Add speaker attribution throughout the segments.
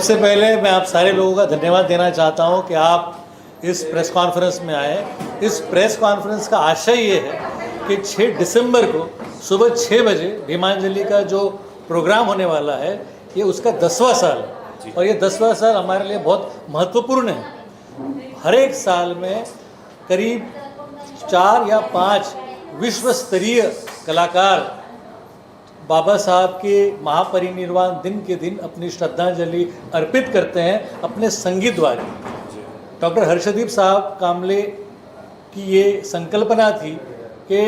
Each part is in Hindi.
Speaker 1: सबसे पहले मैं आप सारे लोगों का धन्यवाद देना चाहता हूं कि आप इस प्रेस कॉन्फ्रेंस में आए। इस प्रेस कॉन्फ्रेंस का आशय ये है कि 6 दिसंबर को सुबह 6 बजे भीमांजलि का जो प्रोग्राम होने वाला है ये उसका 10वां साल है और ये 10वां साल हमारे लिए बहुत महत्वपूर्ण है। हर एक साल में करीब 4 या 5 विश्व स्तरीय कलाकार बाबा साहब के महापरिनिर्वाण दिन के दिन अपनी श्रद्धांजलि अर्पित करते हैं अपने संगीत द्वारा। डॉक्टर हर्षदीप साहब कामले की ये संकल्पना थी कि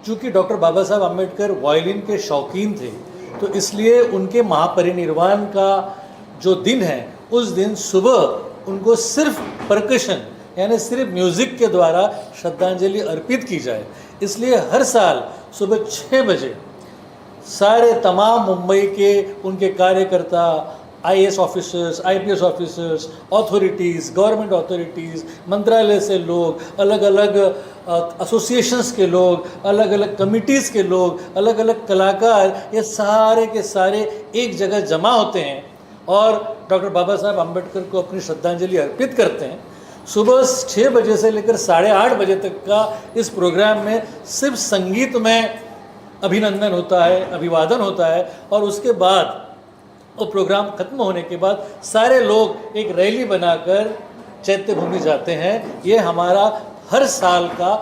Speaker 1: चूँकि डॉक्टर बाबा साहब अम्बेडकर वायलिन के शौकीन थे तो इसलिए उनके महापरिनिर्वाण का जो दिन है उस दिन सुबह उनको सिर्फ परकशन यानी सिर्फ म्यूज़िक के द्वारा श्रद्धांजलि अर्पित की जाए। इसलिए हर साल सुबह 6 बजे सारे तमाम मुंबई के उनके कार्यकर्ता, IAS officers, IPS officers, authorities, government authorities, मंत्रालय से लोग, अलग अलग एसोसिएशंस के लोग, अलग अलग कमिटीज़ के लोग, अलग अलग कलाकार, ये सारे के सारे एक जगह जमा होते हैं और डॉक्टर बाबा साहब अम्बेडकर को अपनी श्रद्धांजलि अर्पित करते हैं। सुबह 6 बजे से लेकर 8:30 बजे तक का इस प्रोग्राम में सिर्फ संगीत में अभिनंदन होता है, अभिवादन होता है और उसके बाद वो प्रोग्राम खत्म होने के बाद सारे लोग एक रैली बनाकर चैत्य भूमि जाते हैं। ये हमारा हर साल का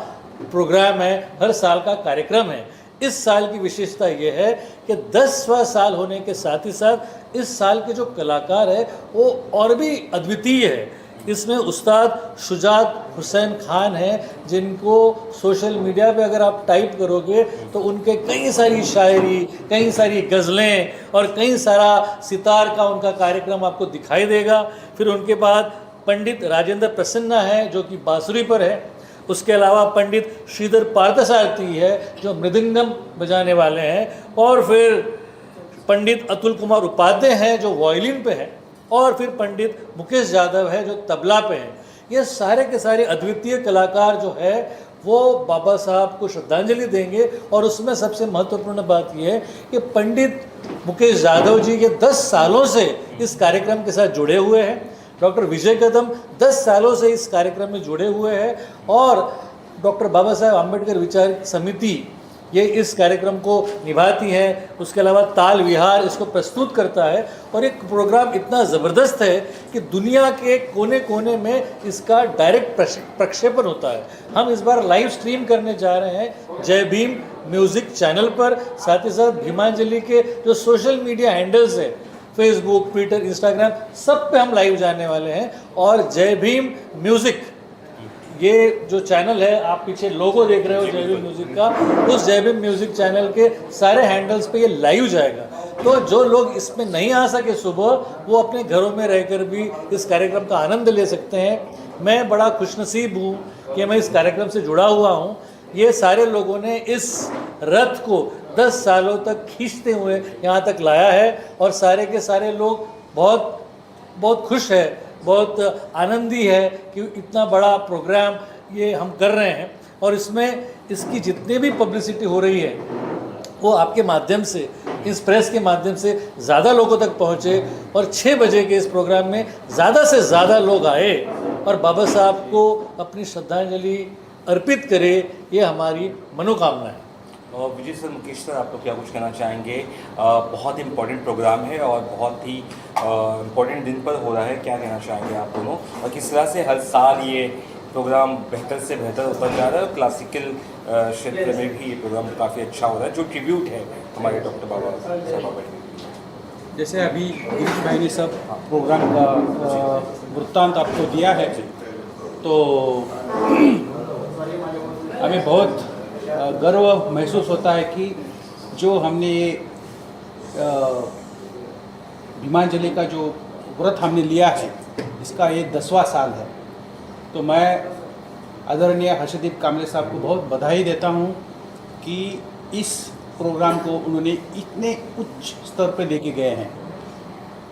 Speaker 1: प्रोग्राम है, हर साल का कार्यक्रम है। इस साल की विशेषता ये है कि 10वां साल होने के साथ ही साथ इस साल के जो कलाकार है वो और भी अद्वितीय है। इसमें उस्ताद शुजात हुसैन खान हैं जिनको सोशल मीडिया पे अगर आप टाइप करोगे तो उनके कई सारी शायरी, कई सारी गज़लें और कई सारा सितार का उनका कार्यक्रम आपको दिखाई देगा। फिर उनके बाद पंडित राजेंद्र प्रसन्ना है जो कि बांसुरी पर है। उसके अलावा पंडित श्रीधर पार्थसारथी है जो मृदंगम बजाने वाले हैं और फिर पंडित अतुल कुमार उपाध्याय हैं जो वायलिन पे है और फिर पंडित मुकेश यादव है जो तबला पे हैं। ये सारे के सारे अद्वितीय कलाकार जो है वो बाबा साहब को श्रद्धांजलि देंगे और उसमें सबसे महत्वपूर्ण बात यह है कि पंडित मुकेश यादव जी ये 10 सालों से इस कार्यक्रम के साथ जुड़े हुए हैं। डॉक्टर विजय कदम 10 सालों से इस कार्यक्रम में जुड़े हुए हैं और डॉक्टर बाबा साहब अम्बेडकर विचार समिति ये इस कार्यक्रम को निभाती है। उसके अलावा ताल विहार इसको प्रस्तुत करता है और एक प्रोग्राम इतना ज़बरदस्त है कि दुनिया के कोने कोने में इसका डायरेक्ट प्रक्षेपण होता है। हम इस बार लाइव स्ट्रीम करने जा रहे हैं जय भीम म्यूज़िक चैनल पर, साथ ही साथ भीमांजलि के जो सोशल मीडिया हैंडल्स है फेसबुक, ट्विटर, इंस्टाग्राम, सब पे हम लाइव जाने वाले हैं। और जय भीम म्यूज़िक ये जो चैनल है, आप पीछे लोगो देख रहे हो जय भीम म्यूज़िक का, उस जय भीम म्यूज़िक चैनल के सारे हैंडल्स पे ये लाइव जाएगा। तो जो लोग इसमें नहीं आ सके सुबह, वो अपने घरों में रहकर भी इस कार्यक्रम का आनंद ले सकते हैं। मैं बड़ा खुशनसीब हूँ कि मैं इस कार्यक्रम से जुड़ा हुआ हूँ। ये सारे लोगों ने इस रथ को 10 सालों तक खींचते हुए यहाँ तक लाया है और सारे के सारे लोग बहुत बहुत खुश है, बहुत आनंदी है कि इतना बड़ा प्रोग्राम ये हम कर रहे हैं और इसमें इसकी जितनी भी पब्लिसिटी हो रही है वो आपके माध्यम से, इस प्रेस के माध्यम से ज़्यादा लोगों तक पहुँचे और 6 बजे के इस प्रोग्राम में ज़्यादा से ज़्यादा लोग आए और बाबा साहब को अपनी श्रद्धांजलि अर्पित करे, ये हमारी मनोकामना है।
Speaker 2: और विजय सर, मुकेश सर, आप लोग क्या कुछ कहना चाहेंगे? बहुत इम्पोर्टेंट प्रोग्राम है और बहुत ही इम्पोर्टेंट दिन पर हो रहा है, क्या कहना चाहेंगे आप दोनों? और किस तरह से हर साल ये प्रोग्राम बेहतर से बेहतर होता जा रहा है? क्लासिकल क्षेत्र में भी ये प्रोग्राम काफ़ी अच्छा हो रहा है, जो ट्रिब्यूट है हमारे डॉक्टर बाबा साहब अम्बेडकर।
Speaker 3: जैसे अभी गिरीश भाई ने सब प्रोग्राम का वृत्तांत आपको दिया है, तो हमें बहुत गर्व महसूस होता है कि जो हमने ये भीमांजलि का जो व्रत हमने लिया है इसका ये 10वां साल है। तो मैं आदरणीय हर्षदीप कामले साहब को बहुत बधाई देता हूँ कि इस प्रोग्राम को उन्होंने इतने उच्च स्तर पर लेके गए हैं।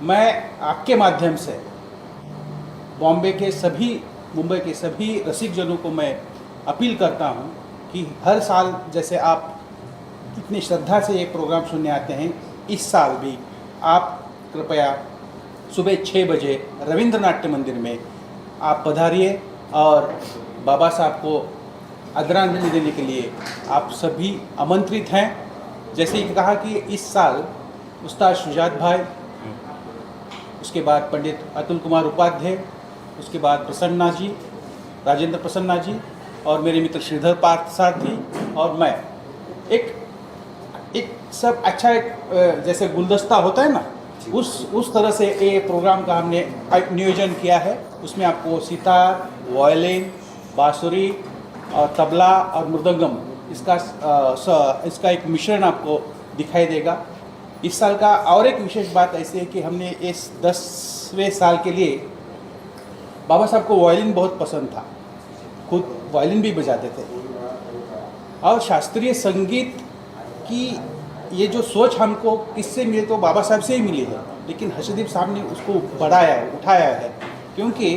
Speaker 3: मैं आपके माध्यम से बॉम्बे के सभी, मुंबई के सभी रसिकजनों को मैं अपील करता हूँ कि हर साल जैसे आप इतनी श्रद्धा से एक प्रोग्राम सुनने आते हैं, इस साल भी आप कृपया सुबह 6 बजे रविंद्र नाट्य मंदिर में आप पधारिए और बाबा साहब को आदरांजलि देने के लिए आप सभी आमंत्रित हैं। जैसे कि कहा कि इस साल उस्ताद शुजात भाई, उसके बाद पंडित अतुल कुमार उपाध्याय, उसके बाद प्रसन्ना जी, राजेंद्र प्रसन्ना जी और मेरे मित्र श्रीधर पार्थ सारथी और मैं एक सब अच्छा एक जैसे गुलदस्ता होता है ना, उस तरह से ये प्रोग्राम का हमने नियोजन किया है। उसमें आपको सितार, वायलिन, बांसुरी और तबला और मृदंगम इसका एक मिश्रण आपको दिखाई देगा। इस साल का और एक विशेष बात ऐसी है कि हमने इस 10वें साल के लिए, बाबा साहब को वायलिन बहुत पसंद था, खुद वायलिन भी बजाते थे और शास्त्रीय संगीत की ये जो सोच हमको किससे मिली तो बाबा साहब से ही मिली है, लेकिन हर्षदीप साहब ने उसको बढ़ाया है, उठाया है। क्योंकि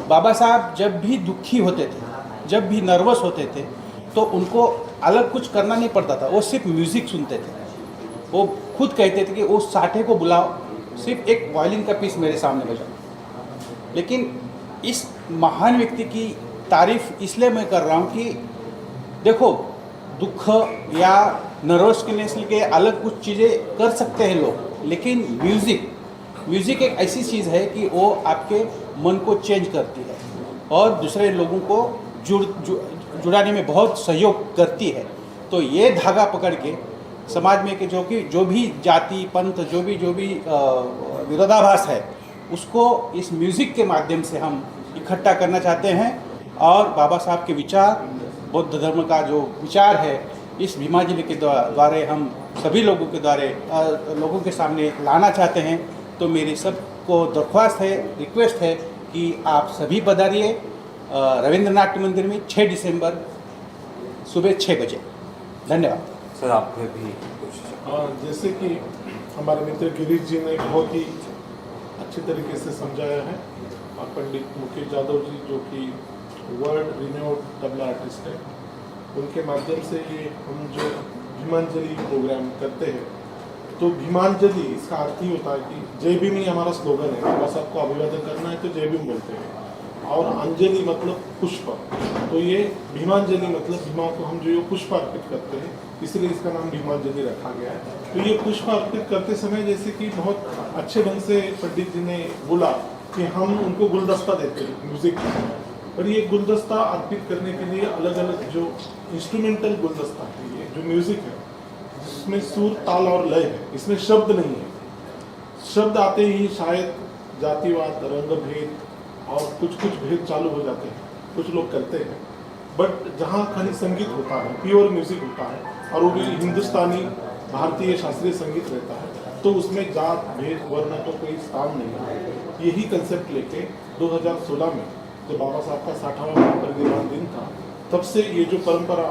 Speaker 3: बाबा साहब जब भी दुखी होते थे, जब भी नर्वस होते थे, तो उनको अलग कुछ करना नहीं पड़ता था, वो सिर्फ म्यूज़िक सुनते थे। वो खुद कहते थे कि वो साठे को बुलाओ, सिर्फ एक वायलिन का पीस मेरे सामने बजाओ। लेकिन इस महान व्यक्ति की तारीफ इसलिए मैं कर रहा हूँ कि देखो, दुख या नर्वसनेस के अलग कुछ चीज़ें कर सकते हैं लोग, लेकिन म्यूज़िक एक ऐसी चीज़ है कि वो आपके मन को चेंज करती है और दूसरे लोगों को जुड़ाने में बहुत सहयोग करती है। तो ये धागा पकड़ के समाज में कि जो भी जाति पंथ जो भी विरोधाभास है, उसको इस म्यूज़िक के माध्यम से हम इकट्ठा करना चाहते हैं और बाबा साहब के विचार, बौद्ध धर्म का जो विचार है, इस भीमांजलि के द्वारा हम सभी लोगों के सामने लाना चाहते हैं। तो मेरी सबको दरख्वास्त है, रिक्वेस्ट है कि आप सभी पधारिए रविंद्र नाट्य मंदिर में 6 दिसंबर सुबह 6 बजे। धन्यवाद
Speaker 2: सर। आपको भी कुछ
Speaker 4: जैसे कि हमारे मित्र गिरीश जी ने बहुत ही अच्छे तरीके से समझाया है, और पंडित मुकेश यादव जी जो कि वर्ल्ड रिनोड तबला आर्टिस्ट है, उनके माध्यम से ये हम जो भीमांजलि प्रोग्राम करते हैं, तो भीमांजलि इसका अर्थ ही होता है कि जय भीम ही हमारा स्लोगन है। बाबा साहब को अभिवादन करना है तो जय भीम बोलते हैं, और अंजलि मतलब पुष्प, तो ये भीमांजलि मतलब भीमा को हम जो पुष्प अर्पित करते हैं, इसलिए इसका नाम भीमांजलि रखा गया है। तो ये पुष्प अर्पित करते समय जैसे कि बहुत अच्छे ढंग से पंडित जी ने बोला कि हम उनको गुलदस्ता देते हैं म्यूजिक का, और ये गुलदस्ता अर्पित करने के लिए अलग अलग जो इंस्ट्रूमेंटल गुलदस्ता है, ये जो म्यूजिक है जिसमें सुर, ताल और लय है, इसमें शब्द नहीं है। शब्द आते ही शायद जातिवाद, रंग भेद और कुछ भेद चालू हो जाते हैं, कुछ लोग करते हैं। बट जहाँ खाली संगीत होता है, प्योर म्यूजिक होता है, और वो भी हिंदुस्तानी भारतीय शास्त्रीय संगीत रहता है, तो उसमें जात भेद वर्ण को कोई स्थान नहीं है। यही कंसेप्ट लेके 2016 में जब बाबा साहब का 60वां परिनिर्वाण दिन था, तब से ये जो परंपरा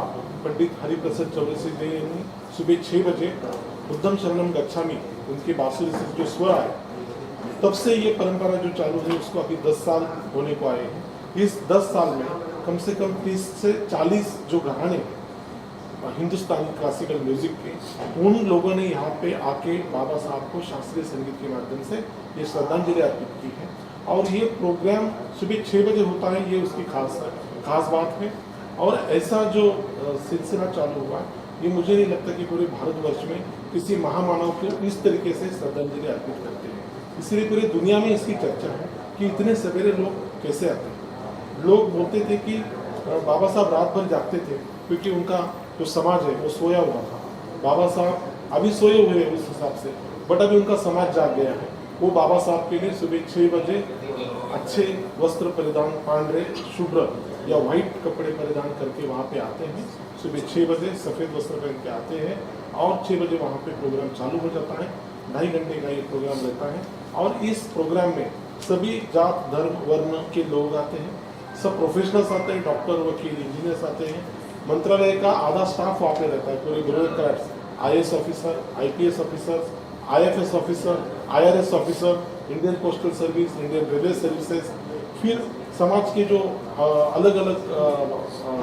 Speaker 4: पंडित हरिप्रसाद चौरसी जी ने सुबह 6 बजे उद्धम शरणम गच्छामी उनकी बांसुरी से जो स्वर आए, तब से ये परंपरा जो चालू है उसको अभी 10 साल होने को आए हैं। इस 10 साल में कम से कम 30 से 40 जो घराने हिंदुस्तानी क्लासिकल म्यूजिक के, उन लोगों ने यहाँ पे आके बाबा साहब को शास्त्रीय संगीत के माध्यम से ये श्रद्धांजलि अर्पित की है। और ये प्रोग्राम सुबह 6 बजे होता है, ये उसकी खास बात है। और ऐसा जो सिलसिला चालू हुआ, ये मुझे नहीं लगता कि पूरे भारतवर्ष में किसी महामानव को इस तरीके से श्रद्धांजलि अर्पित करते हैं। इसलिए पूरी दुनिया में इसकी चर्चा है कि इतने सवेरे लोग कैसे आते हैं। लोग बोलते थे कि बाबा साहब रात भर जागते थे क्योंकि उनका जो समाज है वो सोया हुआ था। बाबा साहब अभी सोए हुए हैं उस हिसाब से, बट अभी उनका समाज जाग गया है। वो बाबा साहब के लिए सुबह 6 बजे अच्छे वस्त्र परिधान, पांढरे शुभ्र या वाइट कपड़े परिधान करके वहाँ पे आते हैं। सुबह 6 बजे सफ़ेद वस्त्र पहन के आते हैं और 6 बजे वहाँ पे प्रोग्राम चालू हो जाता है। 2.5 घंटे का ये प्रोग्राम रहता है और इस प्रोग्राम में सभी जात धर्म वर्ण के लोग आते हैं, सब प्रोफेशनल्स आते हैं, डॉक्टर वकील इंजीनियर्स आते हैं। मंत्रालय का आधा स्टाफ वहाँ पे रहता है, पूरे bureaucrats, IAS officer, IPS officer, IFS officer, IRS officer, Indian postal service, Indian railway services, फिर समाज के जो अलग अलग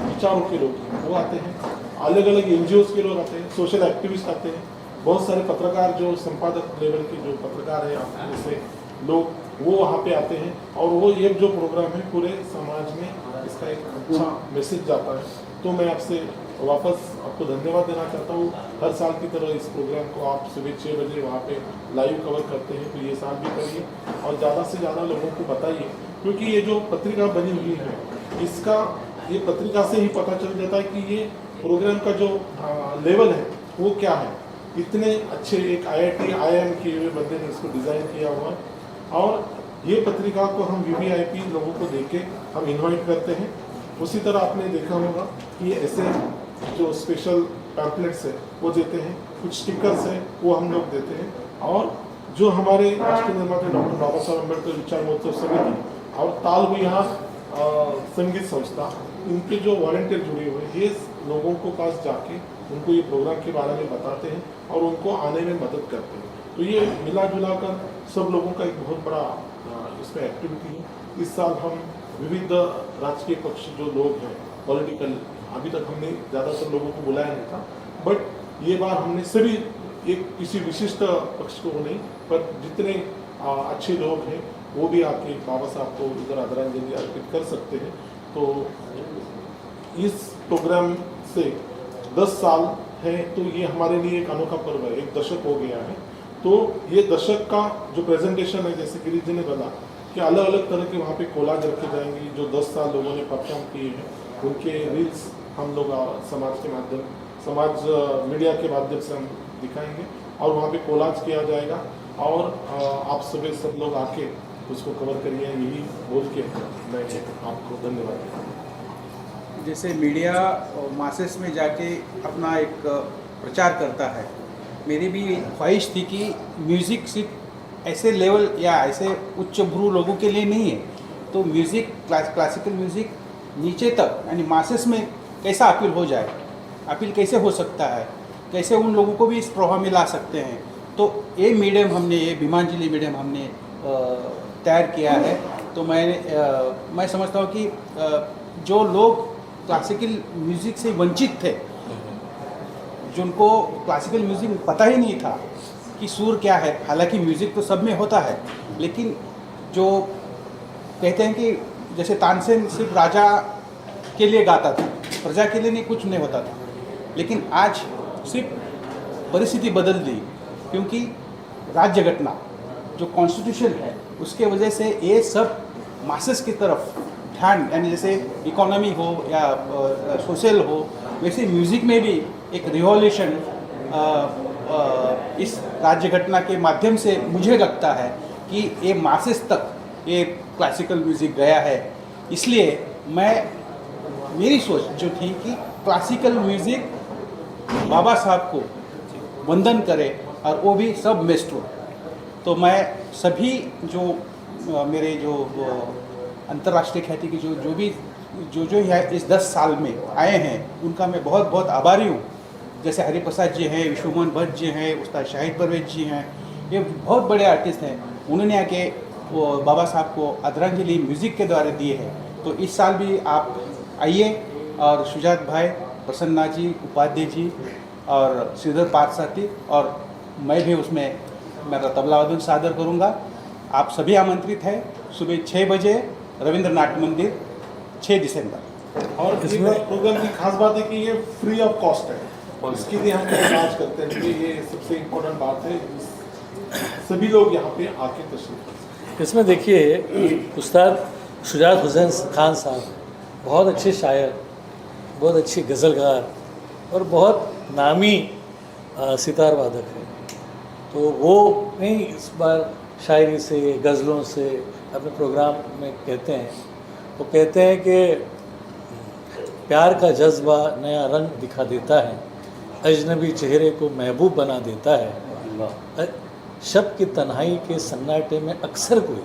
Speaker 4: विचारों के लोग हैं वो आते हैं, अलग अलग NGOs के लोग आते हैं, सोशल एक्टिविस्ट आते हैं, बहुत सारे पत्रकार जो संपादक लेवल के जो पत्रकार हैं, जैसे लोग वो वहाँ पे आते हैं और वो ये जो प्रोग्राम है पूरे समाज में इसका एक अच्छा मैसेज जाता है। तो मैं आपसे वापस आपको धन्यवाद देना चाहता हूँ। हर साल की तरह इस प्रोग्राम को आप सुबह 6 बजे वहाँ पे लाइव कवर करते हैं, तो ये साल भी करिए और ज़्यादा से ज़्यादा लोगों को बताइए, क्योंकि ये जो पत्रिका बनी हुई है इसका ये पत्रिका से ही पता चल जाता है कि ये प्रोग्राम का जो लेवल है वो क्या है। इतने अच्छे एक IIT IIM किए हुए बंदे ने इसको डिज़ाइन किया हुआ है और ये पत्रिका को हम VVIP लोगों को देके हम इन्वाइट करते हैं। उसी तरह आपने देखा होगा कि ऐसे जो स्पेशल पैम्पलेट्स है वो देते हैं, कुछ स्टिकर्स है वो हम लोग देते हैं, और जो हमारे राष्ट्रीय निर्माता डॉक्टर बाबा साहब अम्बेडकर विचार महोत्सव समिति और ताल विहार संगीत संस्था, इनके जो वॉलंटियर जुड़े हुए हैं ये लोगों को पास जाके उनको ये प्रोग्राम के बारे में बताते हैं और उनको आने में मदद करते हैं। तो ये मिला जुला कर सब लोगों का एक बहुत बड़ा इसमें एक्टिविटी है। इस साल हम विविध राजकीय पक्ष जो लोग हैं पॉलिटिकल, अभी तक हमने ज़्यादातर लोगों को बुलाया नहीं था, बट ये बार हमने सभी एक किसी विशिष्ट पक्ष को नहीं पर जितने अच्छे लोग हैं वो भी आके बाबा साहब को इधर आदरांजलि अर्पित कर सकते हैं। तो इस प्रोग्राम से 10 साल है तो ये हमारे लिए एक अनोखा पर्व है, एक दशक हो गया है। तो ये दशक का जो प्रेजेंटेशन है, जैसे गिरीश जी ने बोला कि अलग अलग तरह के वहाँ पे कोलाज रखे जाएंगे, जो 10 साल लोगों ने परफॉर्म किए हैं उनके रील्स हम लोग समाज मीडिया के माध्यम से हम दिखाएंगे और वहाँ पे कोलाज किया जाएगा और आप सब लोग आके उसको कवर करिए, यही बोल के मैं आपको धन्यवाद देता हूँ।
Speaker 3: जैसे मीडिया मासेस में जाके अपना एक प्रचार करता है, मेरी भी ख्वाहिश थी कि म्यूज़िक सिर्फ ऐसे लेवल या ऐसे उच्च भ्रू लोगों के लिए नहीं है, तो म्यूज़िक क्लासिकल म्यूज़िक नीचे तक यानी मासेस में कैसा अपील हो जाए, अपील कैसे हो सकता है, कैसे उन लोगों को भी इस प्रभाव में ला सकते हैं। तो ये मीडियम हमने, ये भीमांजलि मीडियम हमने तैयार किया है। तो मैं समझता हूँ कि जो लोग क्लासिकल म्यूज़िक से वंचित थे, जिनको क्लासिकल म्यूज़िक पता ही नहीं था कि सुर क्या है, हालांकि म्यूज़िक तो सब में होता है, लेकिन जो कहते हैं कि जैसे तानसेन सिर्फ राजा के लिए गाता था, प्रजा के लिए नहीं, कुछ नहीं होता था, लेकिन आज सिर्फ परिस्थिति बदल दी, क्योंकि राज्य घटना जो कॉन्स्टिट्यूशन है उसके वजह से ये सब मासेस की तरफ ध्यान, यानी जैसे इकोनॉमी हो या सोशल हो, वैसे म्यूज़िक में भी एक रिवॉल्यूशन इस राज्य घटना के माध्यम से मुझे लगता है कि ये मासेस तक ये क्लासिकल म्यूज़िक गया है। इसलिए मेरी सोच जो थी कि क्लासिकल म्यूज़िक बाबा साहब को वंदन करे और वो भी सब मेस्ट्रो। तो मैं सभी जो मेरे जो अंतर्राष्ट्रीय ख्याति की जो यहाँ इस 10 साल में आए हैं उनका मैं बहुत बहुत आभारी हूँ। जैसे हरिप्रसाद जी हैं, विश्वमोहन भट्ट जी हैं, उस्ताद शाहिद परवेज जी हैं, ये बहुत बड़े आर्टिस्ट हैं, उन्होंने आके वो बाबा साहब को आदरांजलि म्यूज़िक के द्वारा दिए हैं। तो इस साल भी आप आइए और सुजात भाई, प्रसन्ना जी, उपाध्याय जी और श्रीधर पार्थसारथी और मैं भी उसमें मेरा तबला वादन सादर करूँगा। आप सभी आमंत्रित हैं, सुबह 6 बजे रविंद्र नाट्य मंदिर, 6 दिसंबर।
Speaker 4: और इसमें प्रोग्राम की खास बात है कि ये फ्री ऑफ कॉस्ट है, और इसके लिए हम चार्ज करते हैं कि ये सबसे इम्पोर्टेंट बात है, सभी लोग यहाँ पे आके तशरीफ।
Speaker 1: इसमें देखिए उस्ताद शुजात हुसैन खान साहब बहुत अच्छे शायर, बहुत अच्छे गज़लगार और बहुत नामी सितार वादक हैं। तो वो नहीं इस बार शायरी से, गज़लों से अपने प्रोग्राम में कहते हैं, वो कहते हैं कि प्यार का जज्बा नया रंग दिखा देता है, अजनबी चेहरे को महबूब बना देता है। शब की तन्हाई के सन्नाटे में अक्सर कोई,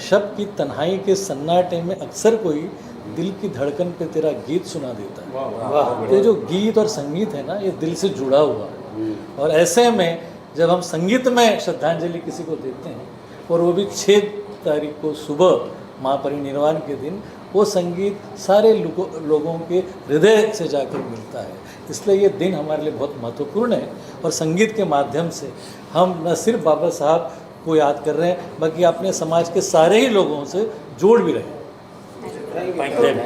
Speaker 1: शब की तन्हाई के सन्नाटे में अक्सर कोई दिल की धड़कन पे तेरा गीत सुना देता है। ये जो गीत और संगीत है ना, ये दिल से जुड़ा हुआ है। और ऐसे में जब हम संगीत में श्रद्धांजलि किसी को देते हैं और वो भी 6 तारीख को सुबह महापरिनिर्वाण के दिन, वो संगीत सारे लोगों के हृदय से जाकर मिलता है। इसलिए ये दिन हमारे लिए बहुत महत्वपूर्ण है और संगीत के माध्यम से हम न सिर्फ बाबा साहब को याद कर रहे हैं, बल्कि अपने समाज के सारे ही लोगों से जोड़ भी रहे हैं।
Speaker 2: Thank you.